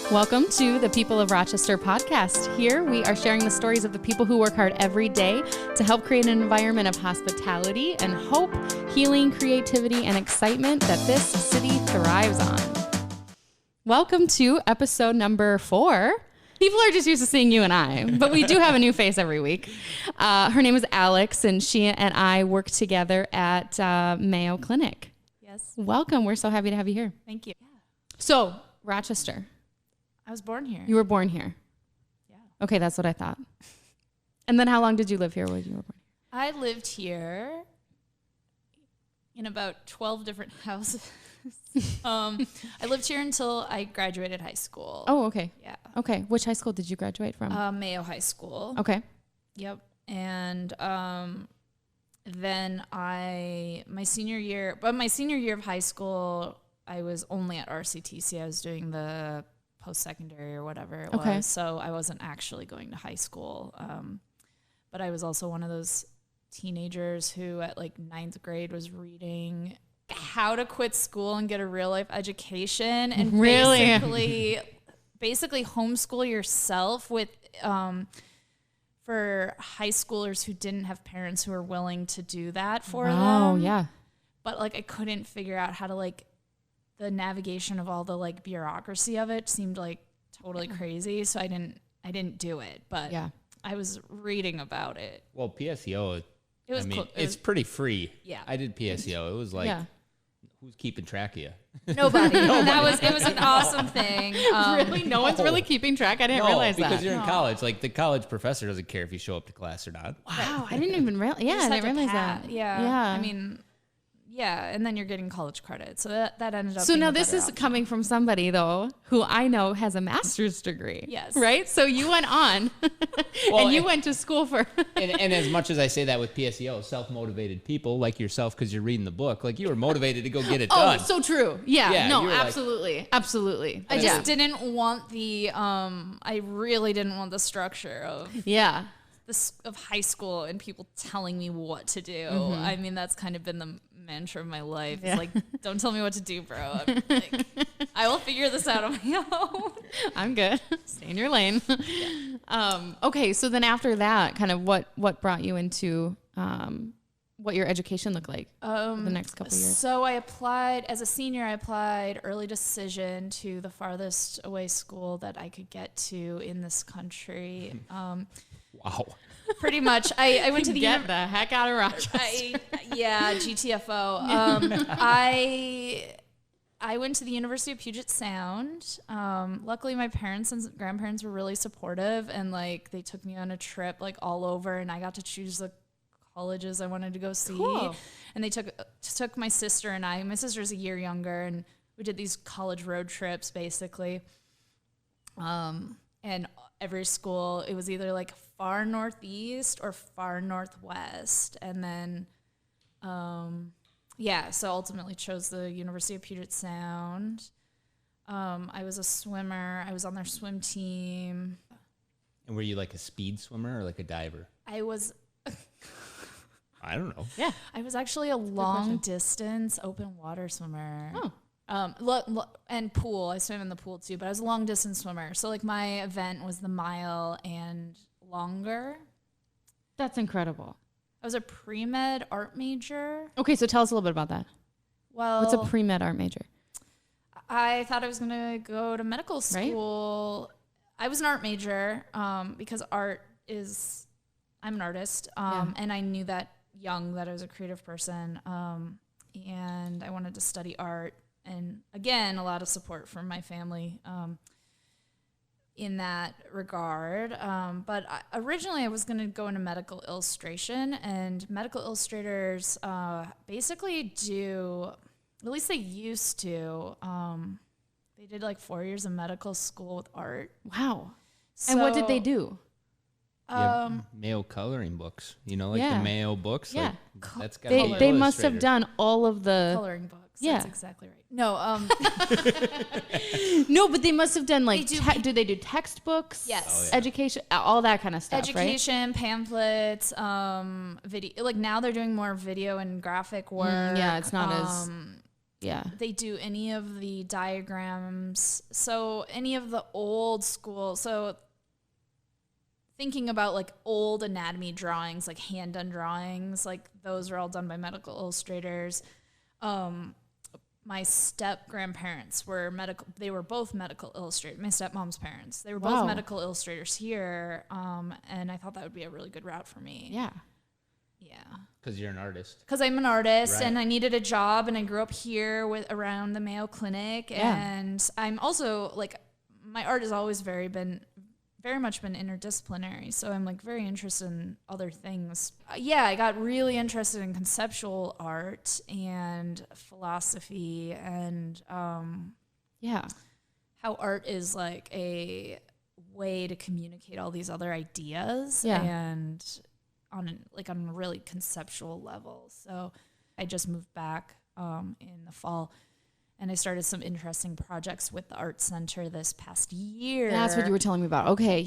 Welcome to the People of Rochester podcast. Here we are sharing the stories of the people who work hard every day to help create an environment of hospitality and hope, healing, creativity, and excitement that this city thrives on. Welcome to episode number 4. People are just used to seeing you and I, but we do have a new face every week. Her name is Alex, and she and I work together at Mayo Clinic. Yes. Welcome. We're so happy to have you here. Thank you. Yeah. So, Rochester. I was born here. You were born here? Yeah. Okay, that's what I thought. And then how long did you live here when you were born here? I lived here in about 12 different houses. I lived here until I graduated high school. Oh, okay. Yeah. Okay. Which high school did you graduate from? Mayo High School. Okay. Yep. And then my senior year of high school, I was only at RCTC. I was doing the post-secondary or whatever it was. So I wasn't actually going to high school. But I was also one of those teenagers who at like 9th grade was reading How to Quit School and Get a Real Life Education, and basically homeschool yourself with for high schoolers who didn't have parents who were willing to do that for them. Oh, yeah. But like I couldn't figure out how to like the navigation of all the like bureaucracy of it seemed like totally crazy, so I didn't do it. But yeah, I was reading about it. Well, PSEO, Cool. It's pretty free. Yeah. I did PSEO. It was like, who's keeping track of you? Nobody. It was an awesome thing. Really? No one's really keeping track? I didn't realize that. Because you're in college. Like, the college professor doesn't care if you show up to class or not. Wow, I didn't even realize. Yeah, I didn't realize that. Yeah. I mean, yeah, and then you're getting college credit. So that ended up So being now a this better is option. coming from somebody, though, who I know has a master's degree. Yes. Right? So you went on, and you went to school for... and as much as I say that with PSEO, self-motivated people like yourself, because you're reading the book, like you were motivated to go get it done. Oh, so true. Yeah, no, you were like- absolutely. Absolutely. I just didn't want the I really didn't want the structure of of high school and people telling me what to do. I mean, that's kind of been the mantra of my life. It's like, don't tell me what to do, bro. I'm like, I will figure this out on my own. I'm good. Stay in your lane. Okay, so then after that, kind of what brought you into what your education looked like the next couple of years? So I applied, as a senior, I applied early decision to the farthest away school that I could get to in this country. Wow. Pretty much. I went to the Get the heck out of Rochester. GTFO. I went to the University of Puget Sound. Luckily, my parents and grandparents were really supportive, and like they took me on a trip like all over, and I got to choose the colleges I wanted to go see. Cool. And they took my sister and I. My sister's a year younger, and we did these college road trips basically. And every school, it was either like far northeast or far northwest. And then, so ultimately chose the University of Puget Sound. I was a swimmer. I was on their swim team. And were you like a speed swimmer or like a diver? I was... I don't know. Yeah. I was actually a long distance open water swimmer. Oh. And pool. I swam in the pool too, but I was a long distance swimmer. So like my event was the mile and longer. That's incredible. I was a pre-med art major. Okay, so tell us a little bit about that. Well, what's a pre-med art major? I thought I was going to go to medical school. Right? I was an art major because I'm an artist. And I knew that young that I was a creative person. And I wanted to study art. And again, a lot of support from my family in that regard. But originally I was going to go into medical illustration, and medical illustrators basically do, at least they used to, they did like 4 years of medical school with art. Wow. So, and what did they do? Mayo coloring books, the Mayo books. Yeah. Like, that's got they must have done all of the coloring books. That's exactly right. No, no, but they must have done like, do they do textbooks? Yes. Education, all that kind of stuff, Education, pamphlets, video. Like now they're doing more video and graphic work. Yeah, it's not as they do any of the diagrams. So any of the old school. So thinking about like old anatomy drawings, like hand done drawings, like those are all done by medical illustrators. My step grandparents were they were both medical illustrators. My stepmom's parents, they were both medical illustrators here. And I thought that would be a really good route for me. Yeah. Yeah. Because you're an artist. Because I'm an artist, and I needed a job, and I grew up here around the Mayo Clinic. And I'm also like, my art has always very much been interdisciplinary. So I'm like very interested in other things. I got really interested in conceptual art and philosophy and how art is like a way to communicate all these other ideas and on a really conceptual level. So I just moved back in the fall. And I started some interesting projects with the Art Center this past year. That's what you were telling me about. Okay,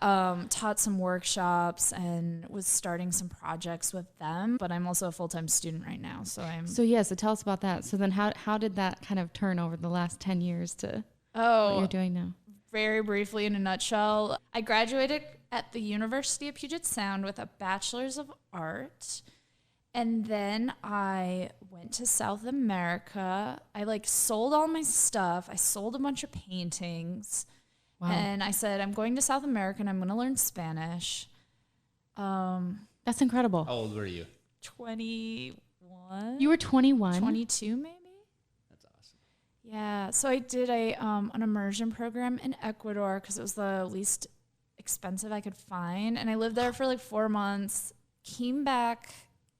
taught some workshops and was starting some projects with them. But I'm also a full-time student right now, so So tell us about that. So then how did that kind of turn over the last 10 years to what you're doing now? Very briefly, in a nutshell, I graduated at the University of Puget Sound with a Bachelor's of Art. And then I went to South America. I sold all my stuff. I sold a bunch of paintings. Wow. And I said, I'm going to South America and I'm going to learn Spanish. That's incredible. How old were you? 21. You were 21? 22 maybe. That's awesome. Yeah. So I did an immersion program in Ecuador because it was the least expensive I could find. And I lived there for 4 months, came back.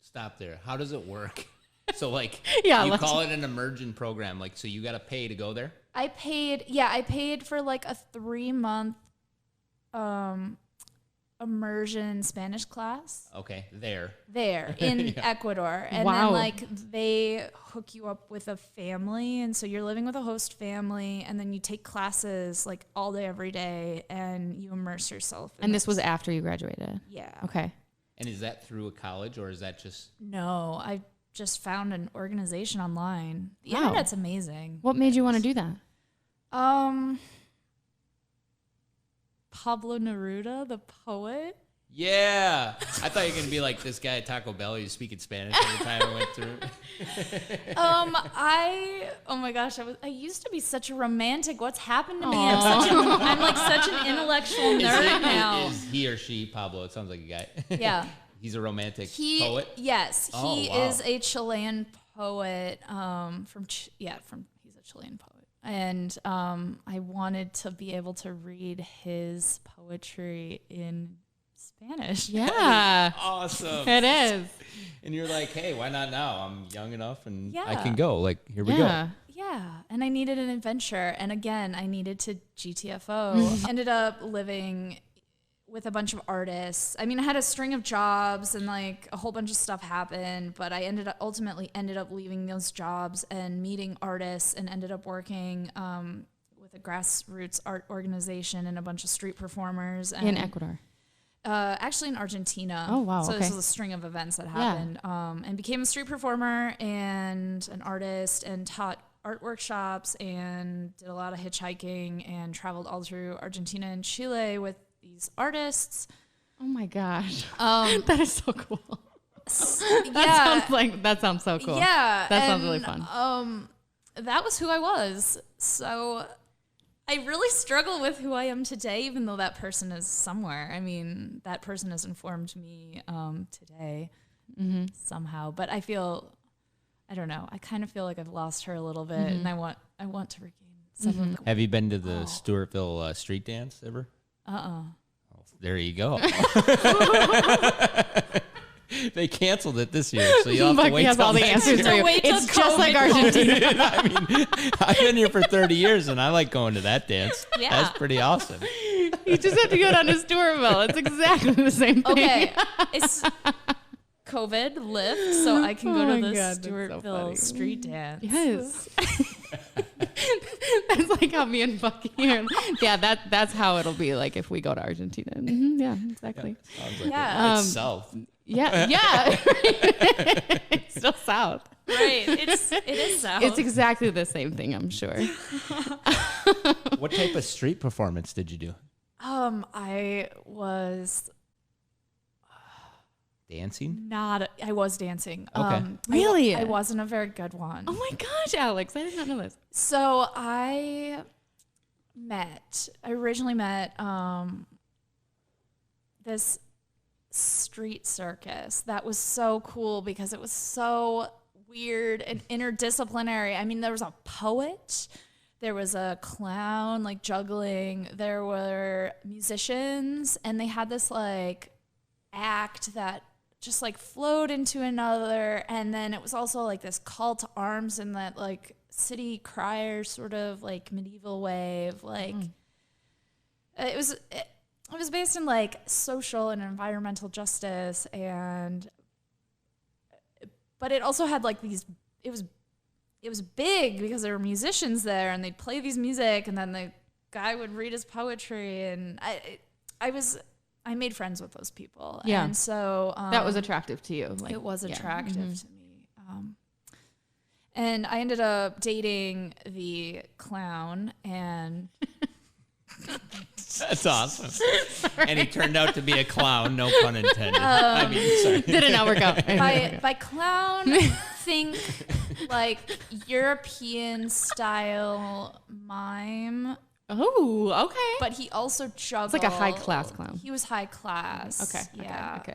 Stop there. How does it work? So you call it an immersion program. So you got to pay to go there? I paid for a 3-month immersion Spanish class. Okay. There in Ecuador. And then they hook you up with a family. And so you're living with a host family. And then you take classes all day, every day. And you immerse yourself. And this was after you graduated? Yeah. Okay. And is that through a college or is that just? No, I just found an organization online. The internet's amazing. What made you want to do that? Pablo Neruda, the poet. Yeah. I thought you were going to be like this guy at Taco Bell who's speaking Spanish every time I went through. Oh my gosh, I used to be such a romantic. What's happened to me? I'm such an intellectual nerd now. Is he or she, Pablo? It sounds like a guy. Yeah. He's a romantic poet? Yes. He is a Chilean poet. He's a Chilean poet. And I wanted to be able to read his poetry in Spanish. Yeah. Awesome. It is. And you're like, hey, why not now? I'm young enough and I can go. Here we go. Yeah. And I needed an adventure. And again, I needed to GTFO. Ended up living with a bunch of artists. I mean, I had a string of jobs and a whole bunch of stuff happened, but I ultimately ended up leaving those jobs and meeting artists and ended up working with a grassroots art organization and a bunch of street performers. In Ecuador? Actually in Argentina. Oh, wow. So this was a string of events that happened. And became a street performer and an artist and taught art workshops and did a lot of hitchhiking and traveled all through Argentina and Chile with these artists. Oh my gosh. That is so cool. That sounds so cool. Yeah. That sounds really fun. That was who I was. So I really struggle with who I am today, even though that person is somewhere. I mean, that person has informed me today somehow. But I don't know. I kind of feel like I've lost her a little bit, and I want to regain some of the. Have you been to the Stewartville street dance ever? Oh, there you go. They canceled it this year, so you'll have to wait has till all the next answers year. for you. It's just like Argentina. I mean, I've been here for 30 years, and I like going to that dance. Yeah. That's pretty awesome. You just have to go down to Stewartville. It's exactly the same thing. okay. It's COVID lift, so I can go to the Stewartville street dance. Yes. That's like how me and Bucky are. Yeah, that's how it'll be like if we go to Argentina. Mm-hmm, yeah, exactly. Yeah, sounds like it's south. Yeah. It's still south. Right. It is south. It's exactly the same thing, I'm sure. What type of street performance did you do? I was dancing. I was dancing. Okay. Really? I wasn't a very good one. Oh my gosh, Alex, I did not know this. So I originally met this street circus that was so cool because it was so weird and interdisciplinary. I mean, there was a poet, there was a clown like juggling, there were musicians, and they had this like act that just like flowed into another, and then it was also like this call to arms in that like city crier sort of like medieval way of like it was based in like social and environmental justice, but it also had like these, it was big because there were musicians there and they'd play these music, and then the guy would read his poetry, and I made friends with those people. Yeah. And so that was attractive to you. Like, it was attractive Mm-hmm. to me. And I ended up dating the clown, and That's awesome. And he turned out to be a clown, no pun intended. I mean, sorry. didn't not work out. by clown, think like European style mime. Oh, okay. But he also juggled. It's like a high class clown. He was high class. Okay. Yeah. Okay.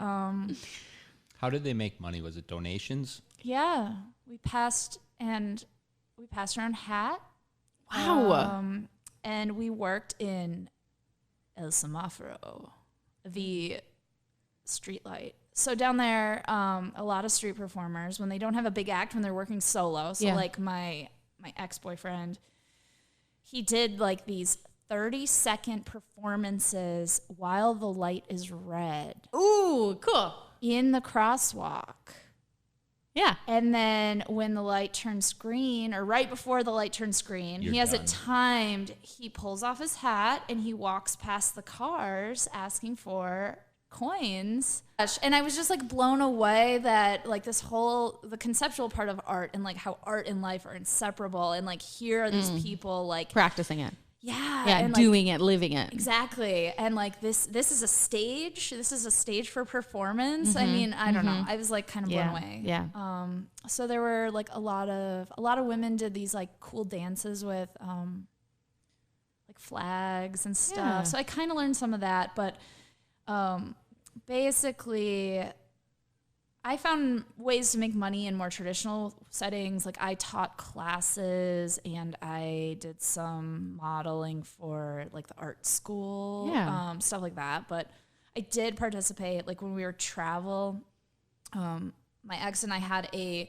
How did they make money? Was it donations? Yeah. We passed around hat. Wow. And we worked in El Semáforo, the street light. So down there, a lot of street performers, when they don't have a big act, when they're working solo. So like my ex-boyfriend, he did like these 30-second performances while the light is red Ooh, cool. in the crosswalk. Yeah. And then when the light turns green, or right before the light turns green, You're he has done. it timed. He pulls off his hat and he walks past the cars asking for coins. And I was just like blown away that like the conceptual part of art and like how art and life are inseparable. And like here are these people like Practicing it. Yeah, and like, doing it, living it. Exactly. And like this is a stage. This is a stage for performance. I mean, I don't know. I was like kind of blown away. Yeah. So there were like a lot of women did these like cool dances with like flags and stuff. Yeah. So I kind of learned some of that, but basically I found ways to make money in more traditional settings. Like I taught classes and I did some modeling for like the art school, stuff like that. But I did participate, like when we were travel, my ex and I had a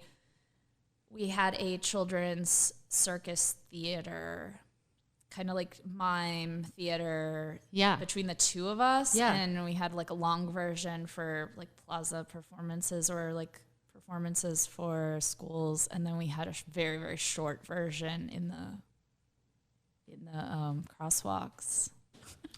children's circus theater, kind of like mime theater between the two of us. Yeah. And we had like a long version for like plaza performances or like performances for schools. And then we had a very, very short version in the crosswalks.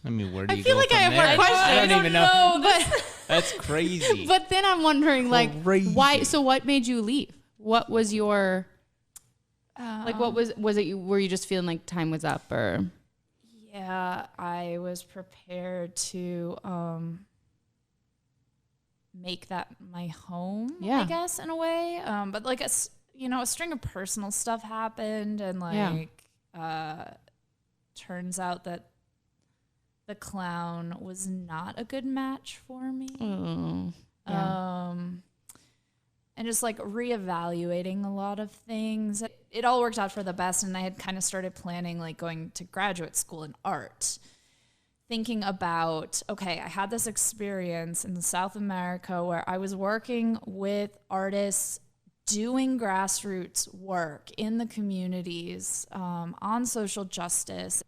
I mean, where do you I feel go like from I have there? more questions. I don't even know. But That's crazy. but then I'm wondering like Crazy. why, so what made you leave? What was your like what was it were you just feeling like time was up or Yeah, I was prepared to make that my home, I guess, in a way. But like a string of personal stuff happened, and like turns out that the clown was not a good match for me. And just like reevaluating a lot of things. It all worked out for the best, and I had kind of started planning like going to graduate school in art, thinking about, okay, I had this experience in South America where I was working with artists doing grassroots work in the communities on social justice.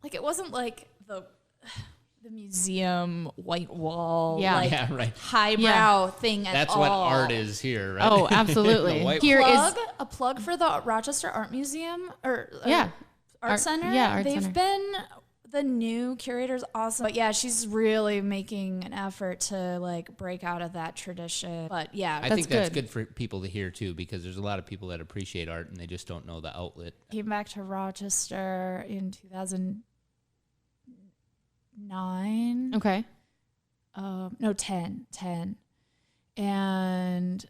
Like it wasn't like the museum white wall, right. highbrow thing at That's all. what art is here, right? Oh, absolutely. Here is a plug for the Rochester Art Museum Art Center. Yeah, Art They've Center. been the new curator's awesome. But yeah, she's really making an effort to like break out of that tradition. But yeah, I think that's good for people to hear too, because there's a lot of people that appreciate art and they just don't know the outlet. Came back to Rochester in 2009. Okay. No, 10. And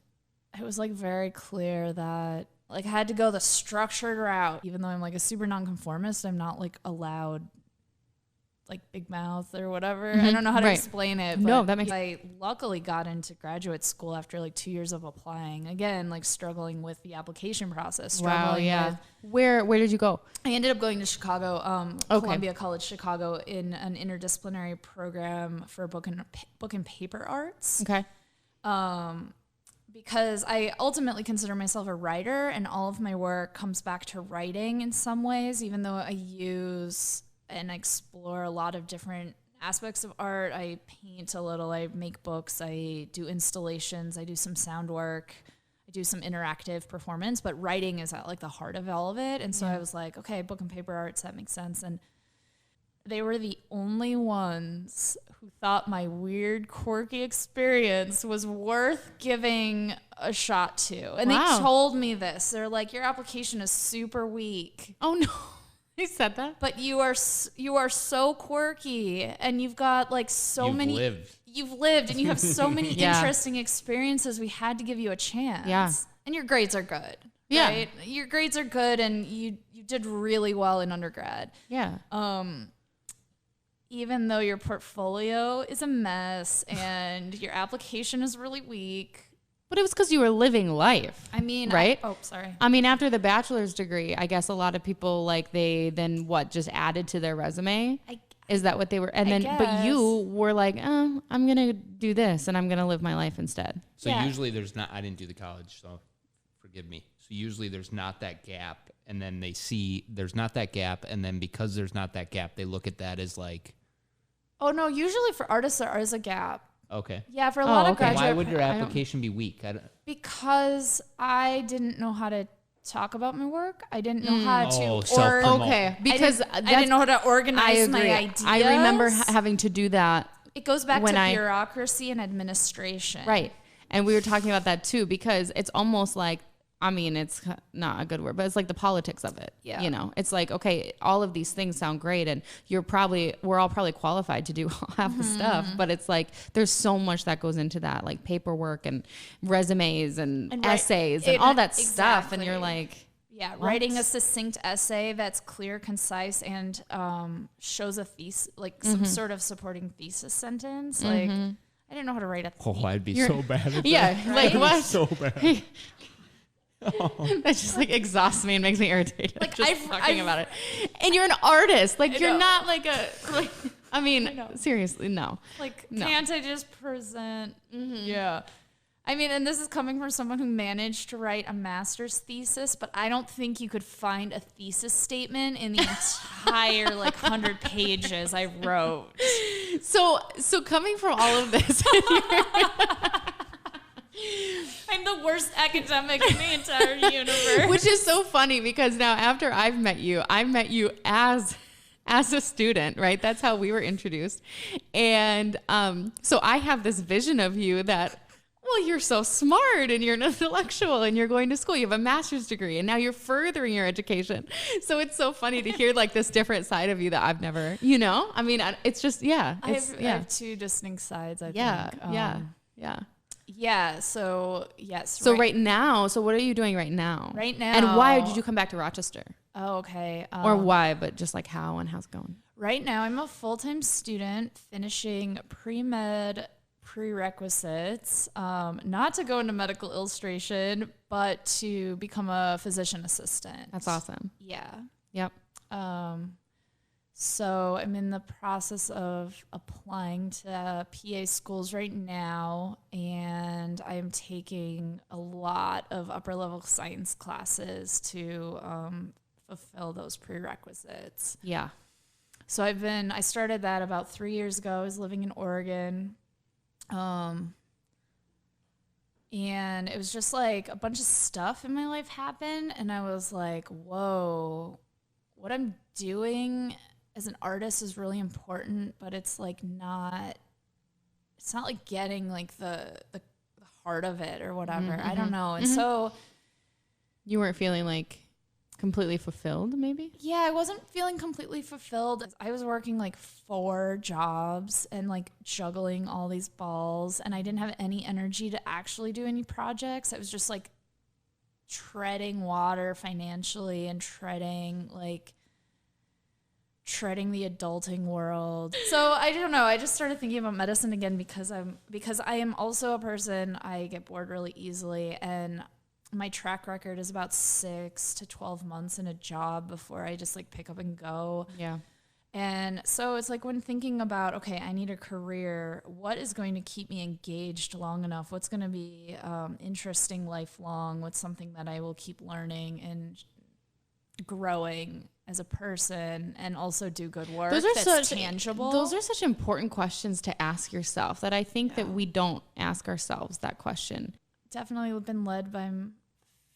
it was like very clear that like I had to go the structured route. Even though I'm like a super nonconformist, I'm not like allowed like big mouth or whatever. I don't know how to explain it. But No, that makes I luckily got into graduate school after like 2 years of applying. Again, like struggling with the application process. Wow, With, Where did you go? I ended up going to Chicago, Columbia College Chicago, in an interdisciplinary program for book and paper arts. Okay. Because I ultimately consider myself a writer, and all of my work comes back to writing in some ways, even though I use and explore a lot of different aspects of art. I paint a little, I make books, I do installations, I do some sound work, I do some interactive performance, but writing is at like the heart of all of it. And so I was like, okay, book and paper arts, that makes sense. And they were the only ones who thought my weird, quirky experience was worth giving a shot to. And they told me this. They're like, your application is super weak. Oh, no. He said that? But you are so quirky, and you've got like you've lived and you have so many interesting experiences. We had to give you a chance. Yeah. And your grades are good. Yeah. Right? Your grades are good, and you did really well in undergrad. Yeah. Even though your portfolio is a mess and your application is really weak. But it was because you were living life. I mean, right? Sorry. I mean, after the bachelor's degree, I guess a lot of people like they then just added to their resume. Is that what they were? And but you were like, I'm going to do this and I'm going to live my life instead. So usually there's not, I didn't do the college, so forgive me. So usually there's not that gap, and then they see there's not that gap. And then because there's not that gap, they look at that as like, oh no, usually for artists there is a gap. Okay. Yeah, for a lot of graduate. Why would your application be weak? Because I didn't know how to talk about my work. I didn't know how to. Because I didn't know how to organize my ideas. I remember having to do that. It goes back to bureaucracy and administration. Right. And we were talking about that too, because it's almost like, I mean, it's not a good word, but it's like the politics of it. Yeah. You know, it's like, okay, all of these things sound great, and we're all probably qualified to do half the stuff, but it's like, there's so much that goes into that, like paperwork and resumes and essays and all that stuff. And you're like, writing a succinct essay that's clear, concise, and shows a thesis, like some sort of supporting thesis sentence. Like, I didn't know how to write a thesis. Oh, I'd be so bad at that. Yeah, like what? So bad. That just like exhausts me and makes me irritated. Like just talking about it. And you're an artist. Like you're not like I mean, seriously, no. Like, can't I just present? Yeah. I mean, and this is coming from someone who managed to write a master's thesis, but I don't think you could find a thesis statement in the entire 100 pages I wrote. So coming from all of this, I'm the worst academic in the entire universe. Which is so funny, because now after I met you as a student, right? That's how we were introduced. And so I have this vision of you that, well, you're so smart and you're an intellectual and you're going to school. You have a master's degree and now you're furthering your education. So it's so funny to hear like this different side of you that I've never, I mean, it's just, I have two distinct sides, I think. Yeah. So yes. So right now, what are you doing right now? Right now. And why did you come back to Rochester? Oh, okay. Or why, but just like how and how's it going? Right now, I'm a full-time student finishing pre-med prerequisites, not to go into medical illustration, but to become a physician assistant. That's awesome. Yeah. Yep. So I'm in the process of applying to PA schools right now, and I'm taking a lot of upper level science classes to fulfill those prerequisites. Yeah. So I started that about 3 years ago. I was living in Oregon. And it was just like a bunch of stuff in my life happened. And I was like, whoa, what I'm doing as an artist is really important, but it's like it's not like getting like the heart of it or whatever. Mm-hmm. I don't know. And so you weren't feeling like completely fulfilled, maybe? Yeah, I wasn't feeling completely fulfilled. I was working like 4 jobs and like juggling all these balls, and I didn't have any energy to actually do any projects. I was just like treading water financially and treading the adulting world. So I don't know. I just started thinking about medicine again because I am also a person, I get bored really easily, and my track record is about 6 to 12 months in a job before I just like pick up and go. Yeah. And so it's like when thinking about, okay, I need a career, what is going to keep me engaged long enough? What's going to be interesting lifelong? What's something that I will keep learning and growing as a person and also do good work that's tangible? Those are such important questions to ask yourself that I think that we don't ask ourselves that question. Definitely been led by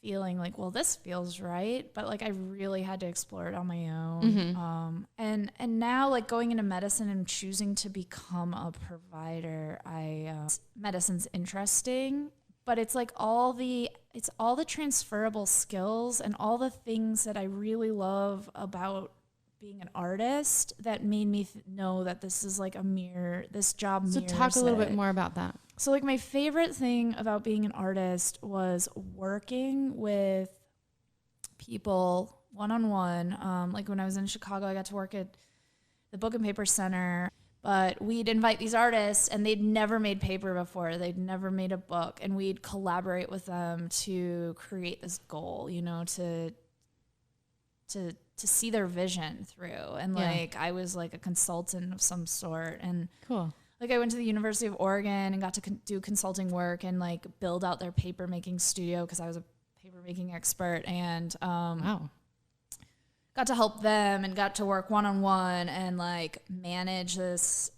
feeling like, well, this feels right, but like I really had to explore it on my own. And now like going into medicine and choosing to become a provider, medicine's interesting, but it's like all the transferable skills and all the things that I really love about being an artist that made me know that this is like this job mirrors it. So talk a little bit more about that. So like my favorite thing about being an artist was working with people one-on-one. Like when I was in Chicago, I got to work at the Book and Paper Center, but we'd invite these artists and they'd never made paper before. They'd never made a book, and we'd collaborate with them to create this goal, you know, to see their vision through. And like, I was like a consultant of some sort. And cool. Like I went to the University of Oregon and got to do consulting work and like build out their paper making studio because I was a paper making expert, and got to help them and got to work one-on-one and like manage this,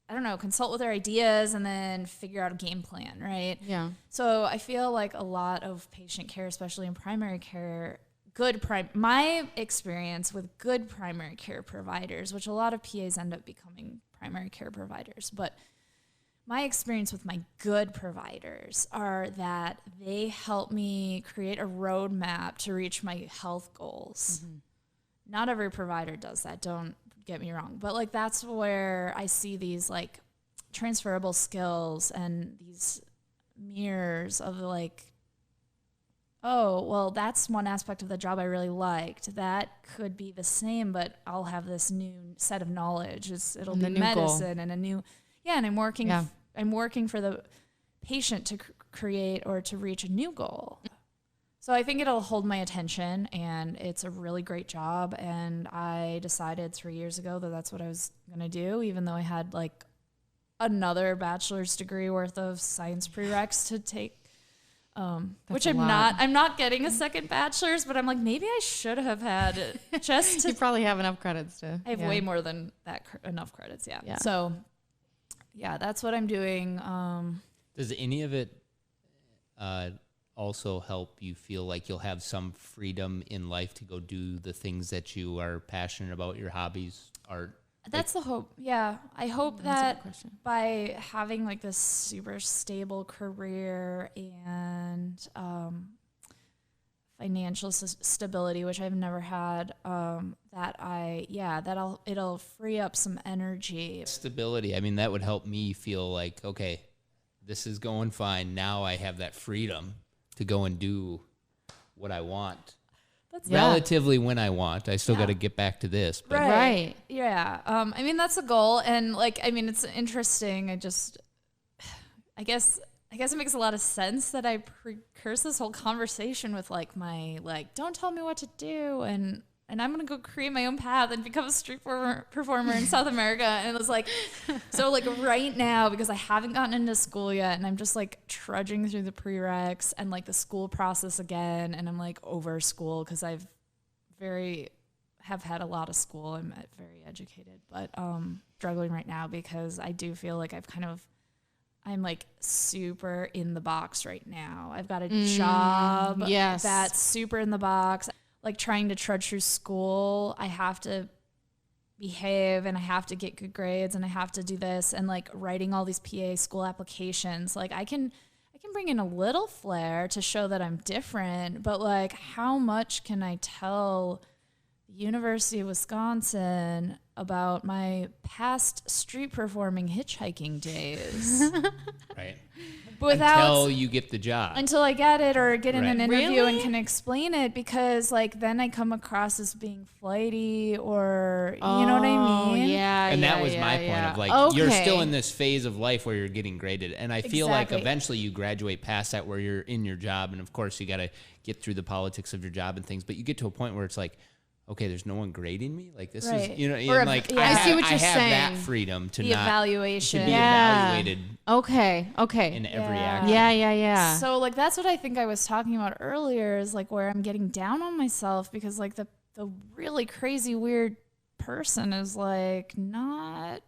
I don't know, consult with their ideas and then figure out a game plan, right? Yeah. So I feel like a lot of patient care, especially in primary care, my experience with good primary care providers, which a lot of PAs end up becoming primary care providers, but my experience with my good providers are that they help me create a roadmap to reach my health goals. Not every provider does that, don't get me wrong, but like that's where I see these like transferable skills and these mirrors of like, oh, well, that's one aspect of the job I really liked. That could be the same, but I'll have this new set of knowledge. It'll be medicine goal. And a new, and I'm working for the patient to create or to reach a new goal. So I think it'll hold my attention, and it's a really great job. And I decided 3 years ago that that's what I was going to do, even though I had like another bachelor's degree worth of science prereqs to take. Which I'm not getting a second bachelor's, but I'm like, maybe I should have had it just to. You probably have enough credits to. I have way more than that, enough credits. Yeah. So that's what I'm doing. Does any of it also help you feel like you'll have some freedom in life to go do the things that you are passionate about, your hobbies, art? That's the hope. Yeah. I hope that by having like this super stable career and financial stability, which I've never had, it'll free up some energy. Stability. I mean, that would help me feel like, okay, this is going fine. Now I have that freedom to go and do what I want. Relatively when I want. I still got to get back to this. But. Right. Yeah. I mean, that's a goal. And like, I mean, it's interesting. I guess it makes a lot of sense that I precurse this whole conversation with like my, like, don't tell me what to do. And I'm going to go create my own path and become a street performer in South America. And it was like, so like right now, because I haven't gotten into school yet and I'm just like trudging through the prereqs and like the school process again. And I'm like over school because I've have had a lot of school. I'm very educated, but struggling right now because I do feel like I'm like super in the box right now. I've got a job that's super in the box. Like trying to trudge through school, I have to behave and I have to get good grades and I have to do this, and like writing all these PA school applications. Like I can bring in a little flair to show that I'm different, but like how much can I tell the University of Wisconsin about my past street performing hitchhiking days? Right. Until you get the job. Until I get it or get in an interview and can explain it, because like then I come across as being flighty or you know what I mean? Yeah. And that was my point of like, you're still in this phase of life where you're getting graded. And I feel like eventually you graduate past that where you're in your job. And of course you got to get through the politics of your job and things, but you get to a point where it's like, okay, there's no one grading me. Like this is, you know, like I see what you're saying. That freedom to the evaluation, to be evaluated. Okay. In every action. Yeah. So like that's what I think I was talking about earlier, is like where I'm getting down on myself because like the really crazy weird person is like not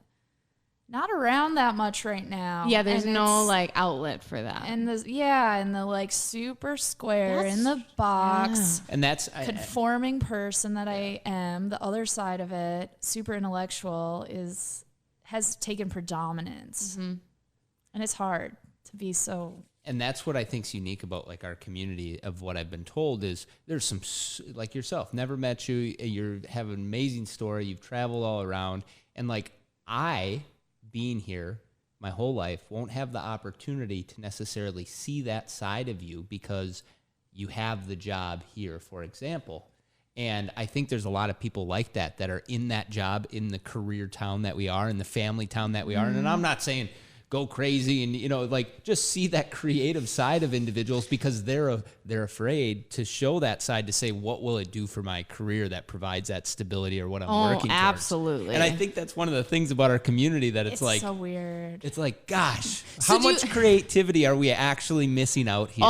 around that much right now. Yeah, there's no like outlet for that. And the like super square in the box. And that's conforming person that I am. The other side of it, super intellectual, has taken predominance. Mm-hmm. And it's hard to be so. And that's what I think's unique about like our community. Of what I've been told is there's some, like yourself, never met you. You have an amazing story. You've traveled all around, and like being here my whole life won't have the opportunity to necessarily see that side of you because you have the job here, for example. And I think there's a lot of people like that are in that job, in the career town that we are, in the family town that we are. And I'm not saying go crazy and, you know, like just see that creative side of individuals, because they're afraid to show that side, to say, what will it do for my career that provides that stability or what I'm working towards? Absolutely. And I think that's one of the things about our community that it's like so weird. It's like, gosh, how much creativity are we actually missing out here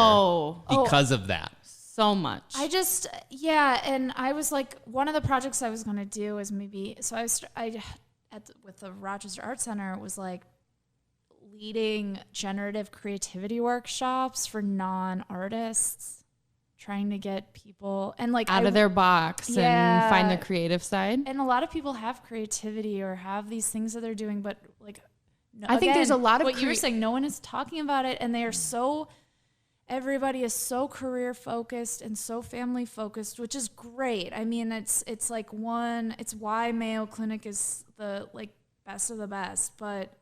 because of that? So much. And I was like, one of the projects I was going to do is maybe, so with the Rochester Art Center, it was like leading generative creativity workshops for non-artists, trying to get people and like out of their box and find the creative side. And a lot of people have creativity or have these things that they're doing, but like, I think there's a lot of what you were saying, no one is talking about it, and they are everybody is so career focused and so family focused, which is great. I mean, it's like it's why Mayo Clinic is the like best of the best, but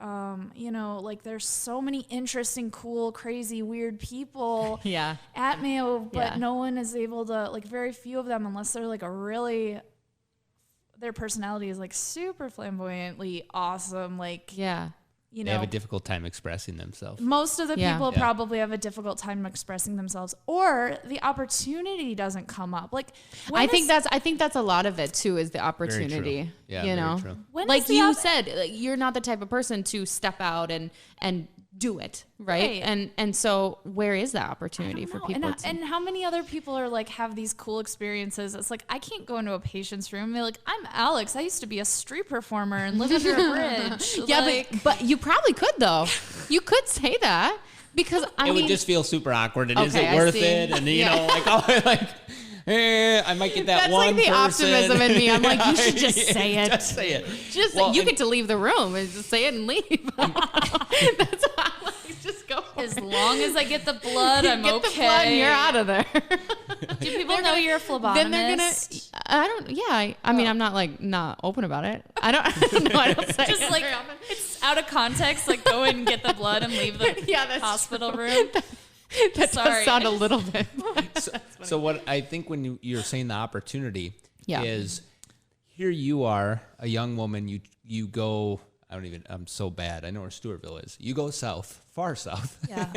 you know, like there's so many interesting, cool, crazy, weird people at Mayo, but no one is able to, like, very few of them, unless they're like their personality is like super flamboyantly awesome, like you know, they have a difficult time expressing themselves. Most of the people probably have a difficult time expressing themselves, or the opportunity doesn't come up. Like, I think that's a lot of it too, is the opportunity. Very true. Yeah, you know, true. Like you said, like, you're not the type of person to step out and do it, right? And so where is that opportunity for people? And how many other people are like have these cool experiences? It's like, I can't go into a patient's room and be like, I'm Alex, I used to be a street performer and live under a bridge. But you probably could, though. You could say that, because I mean, would just feel super awkward. And is it worth it? And you know, I might get that. That's one like the person. Optimism in me. I'm like, you should just say it. Just say it. You get to leave the room and just say it and leave. That's how I just go. As long as I get the blood, I'm okay. Get the blood and you're out of there. Do people know you're a phlebotomist? Then they're gonna. I mean, I'm not like not open about it. I don't know. I don't say just it like it's out of context. Like, go in and get the blood and leave the hospital room. That does sound a little bit. So what I think when you're saying the opportunity is, here you are, a young woman, you go, I'm so bad. I know where Stewartville is. You go south, far south. Yeah.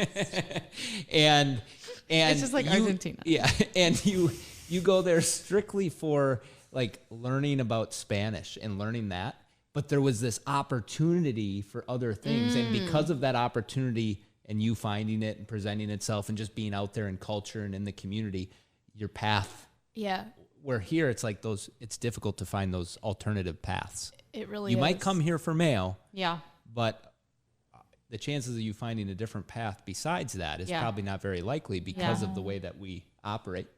and it's just like Argentina. Yeah. And you go there strictly for like learning about Spanish and learning that. But there was this opportunity for other things. And because of that opportunity, and you finding it and presenting itself and just being out there in culture and in the community, your path where here it's like it's difficult to find those alternative paths. It really You is. might come here for mail. Yeah. But the chances of you finding a different path besides that is probably not very likely because of the way that we operate.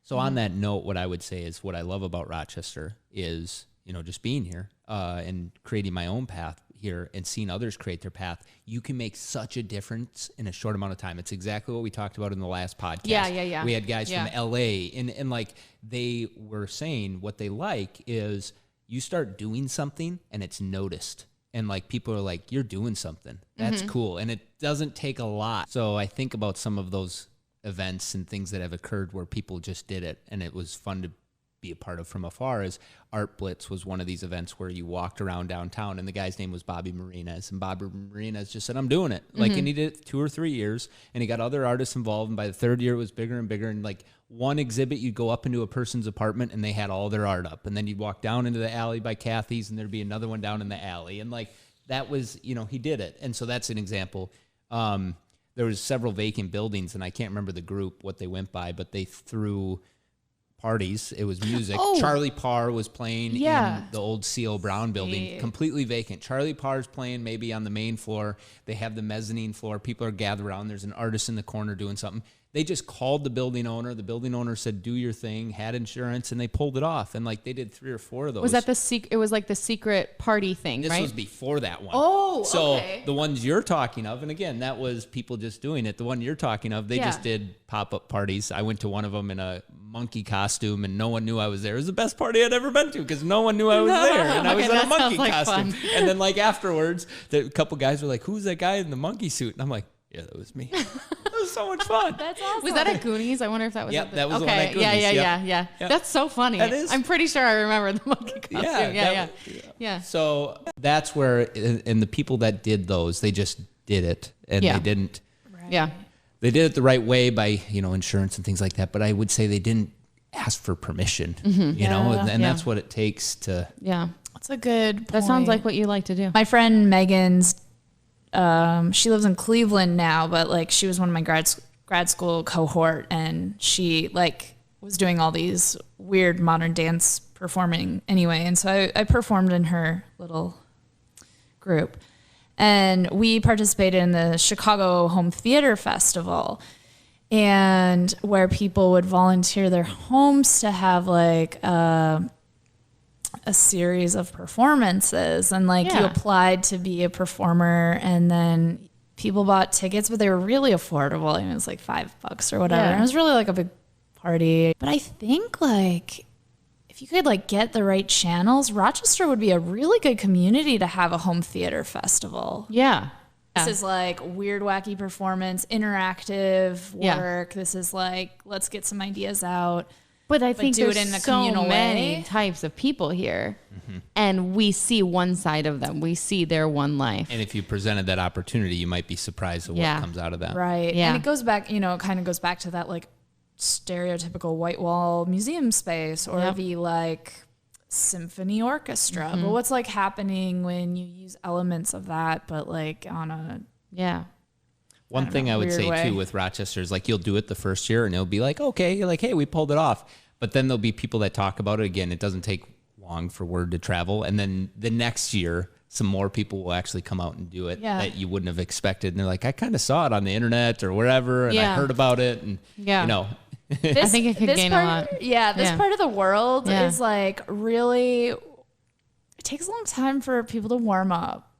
So on that note, what I would say is what I love about Rochester is, just being here and creating my own path here and seeing others create their path. You can make such a difference in a short amount of time. It's exactly what we talked about in the last podcast. Yeah. We had guys from LA and like they were saying what they like is you start doing something and it's noticed. And like people are like, you're doing something. That's cool. And it doesn't take a lot. So I think about some of those events and things that have occurred where people just did it and it was fun to be a part of from afar. As Art Blitz was one of these events where you walked around downtown and the guy's name was Bobby Marinas, and Bobby Marinas just said, I'm doing it. Like, and he did it 2 or 3 years and he got other artists involved. And by the 3rd year it was bigger and bigger. And like one exhibit, you'd go up into a person's apartment and they had all their art up. And then you'd walk down into the alley by Kathy's and there'd be another one down in the alley. And like, that was, he did it. And so that's an example. There was several vacant buildings and I can't remember the group, what they went by, but they threw parties. It was music. Charlie Parr was playing in the old C.O. Brown building, completely vacant. Charlie Parr's playing maybe on the main floor. They have the mezzanine floor. People are gathered around. There's an artist in the corner doing something. They just called the building owner. The building owner said, do your thing, had insurance, and they pulled it off. And like they did 3 or 4 of those. Was that it was like the secret party thing, this right? was before that one. Oh, so okay. The ones you're talking of, and again, that was people just doing it. The one you're talking of, they just did pop-up parties. I went to one of them in a monkey costume and no one knew I was there. It was the best party I'd ever been to because no one knew I was there. And I was in a monkey costume. And then like afterwards, a couple guys were like, who's that guy in the monkey suit? And I'm like, yeah, that was me. It was so much fun. That's awesome. Was that at Goonies? I wonder if that was. Yep, that was the one at Goonies. Yeah. That's so funny. That is. I'm pretty sure I remember the monkey costume. Yeah. So that's where, and the people that did those, they just did it, and they didn't. Right. Yeah. They did it the right way by insurance and things like that. But I would say they didn't ask for permission. And that's what it takes to. Yeah. That's a good point. That sounds like what you like to do. My friend Megan's. She lives in Cleveland now, but like she was one of my grad school cohort, and she like was doing all these weird modern dance performing anyway. And so I performed in her little group, and we participated in the Chicago Home Theater Festival, and where people would volunteer their homes to have like a series of performances, and like you applied to be a performer, and then people bought tickets, but they were really affordable. It was like $5 or whatever. And it was really like a big party. But I think like if you could like get the right channels, Rochester would be a really good community to have a home theater festival. Yeah. This is like weird, wacky performance, interactive work. This is like, let's get some ideas out. But I think do there's it in a so communal many way. types of people here, and we see one side of them. We see their one life. And if you presented that opportunity, you might be surprised at what comes out of that. Right. Yeah. And it goes back, it kind of goes back to that like stereotypical white wall museum space, or the like symphony orchestra. But what's like happening when you use elements of that, but like on a One thing I would say too with Rochester is like you'll do it the first year and it'll be like, okay, you're like, hey, we pulled it off. But then there'll be people that talk about it again. It doesn't take long for word to travel. And then the next year, some more people will actually come out and do it that you wouldn't have expected. And they're like, I kind of saw it on the internet or wherever, and I heard about it. And, I think it could gain a lot. Yeah, this part of the world is like really, it takes a long time for people to warm up.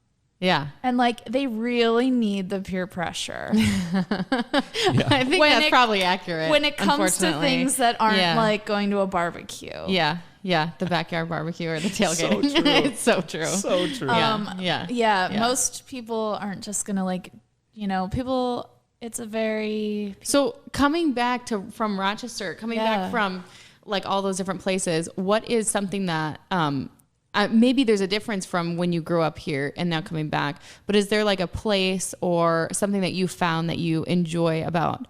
Yeah. And like they really need the peer pressure. I think that's probably accurate. When it comes to things that aren't like going to a barbecue. Yeah. Yeah. The backyard barbecue or the tailgating. So true. It's so true. So true. Yeah. Most people aren't just going to like, people, it's a very. So coming back from Rochester, back from like all those different places, what is something that, maybe there's a difference from when you grew up here and now coming back, but is there like a place or something that you found that you enjoy about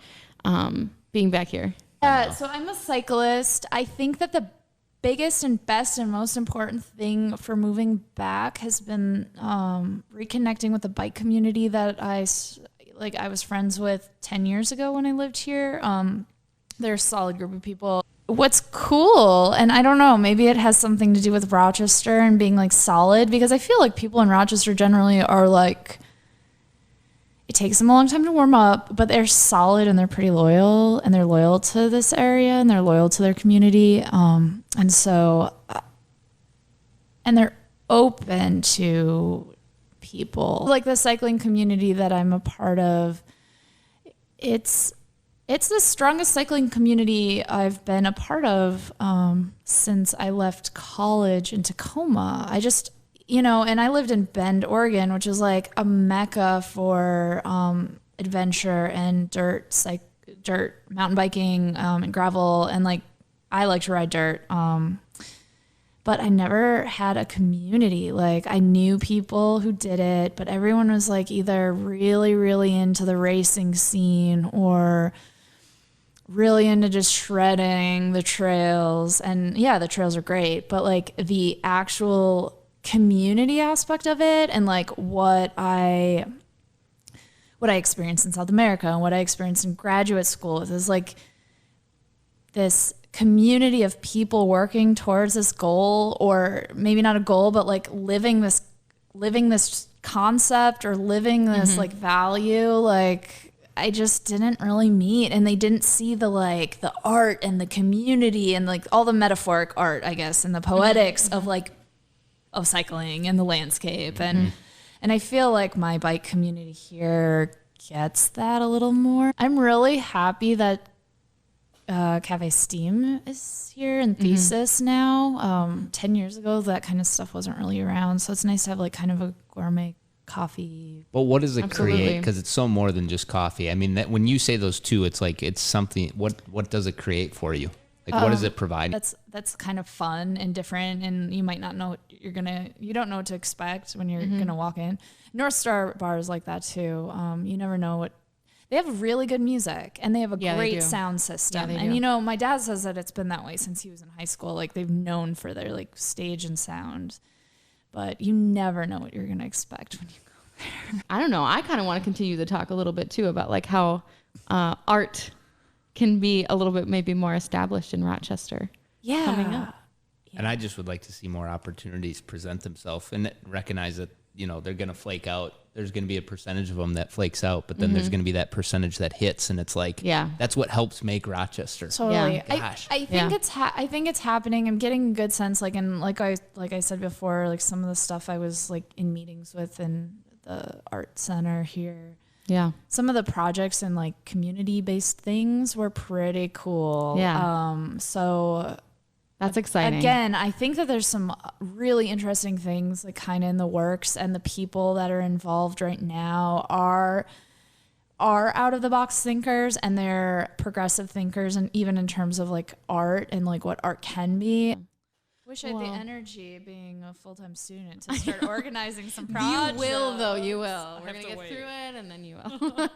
being back here? Yeah, so I'm a cyclist. I think that the biggest and best and most important thing for moving back has been reconnecting with the bike community that I was friends with 10 years ago when I lived here. They're a solid group of people. what's cool, and I don't know, maybe it has something to do with Rochester and being like solid, because I feel like people in Rochester generally are like, it takes them a long time to warm up, but they're solid and they're pretty loyal, and they're loyal to this area and they're loyal to their community. And so, and they're open to people. Like the cycling community that I'm a part of, it's the strongest cycling community I've been a part of since I left college in Tacoma. I just, and I lived in Bend, Oregon, which is like a mecca for adventure and dirt mountain biking and gravel. And like, I like to ride dirt. But I never had a community. Like, I knew people who did it, but everyone was like either really, really into the racing scene or really into just shredding the trails. And yeah, the trails are great, but like the actual community aspect of it, and like what I experienced in South America and what I experienced in graduate school is like this community of people working towards this goal, or maybe not a goal, but like living this concept or living this like value. Like, I just didn't really meet, and they didn't see the like the art and the community and like all the metaphoric art, I guess, and the poetics of cycling and the landscape. And I feel like my bike community here gets that a little more. I'm really happy that Cafe Steam is here and Thesis now. 10 years ago, that kind of stuff wasn't really around. So it's nice to have like kind of a gourmet coffee. But what does it create? Because it's so more than just coffee. I mean, that when you say those two, it's like it's something. What does it create for you? Like, what does it provide? That's kind of fun and different, and you might not know you don't know what to expect when you're gonna walk in. North Star Bar is like that too. You never know what. They have really good music, and they have a great sound system. And my dad says that it's been that way since he was in high school. Like, they've known for their like stage and sound, but you never know what you're gonna expect when you go there. I don't know. I kind of want to continue to talk a little bit too about like how art can be a little bit maybe more established in Rochester. Yeah. Coming up. And I just would like to see more opportunities present themselves and recognize that, they're going to flake out. There's going to be a percentage of them that flakes out, but then there's going to be that percentage that hits. And it's like, that's what helps make Rochester. Totally. Yeah. Gosh. I think it's happening. I'm getting a good sense. Like, and like I said before, like some of the stuff I was like in meetings with in the art center here. Yeah. Some of the projects and like community-based things were pretty cool. Yeah. So that's exciting. Again, I think that there's some really interesting things like kind of in the works, and the people that are involved right now are out of the box thinkers, and they're progressive thinkers, and even in terms of like art and like what art can be. Wish I had the energy being a full-time student to start organizing some projects. You will, though. You will. We're going to get through it, and then you will.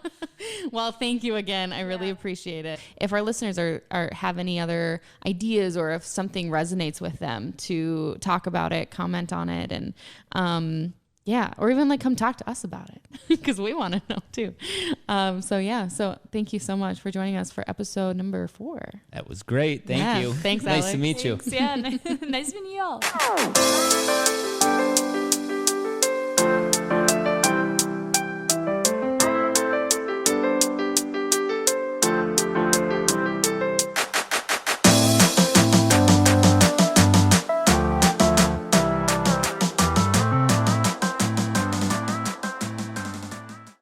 Well, thank you again. I really appreciate it. If our listeners have any other ideas, or if something resonates with them, to talk about it, comment on it, and or even like come talk to us about it, because we want to know too. So thank you so much for joining us for episode number 4. That was great. Thank you. Thanks, Nice Alex. to meet you. Yeah, nice meeting you all.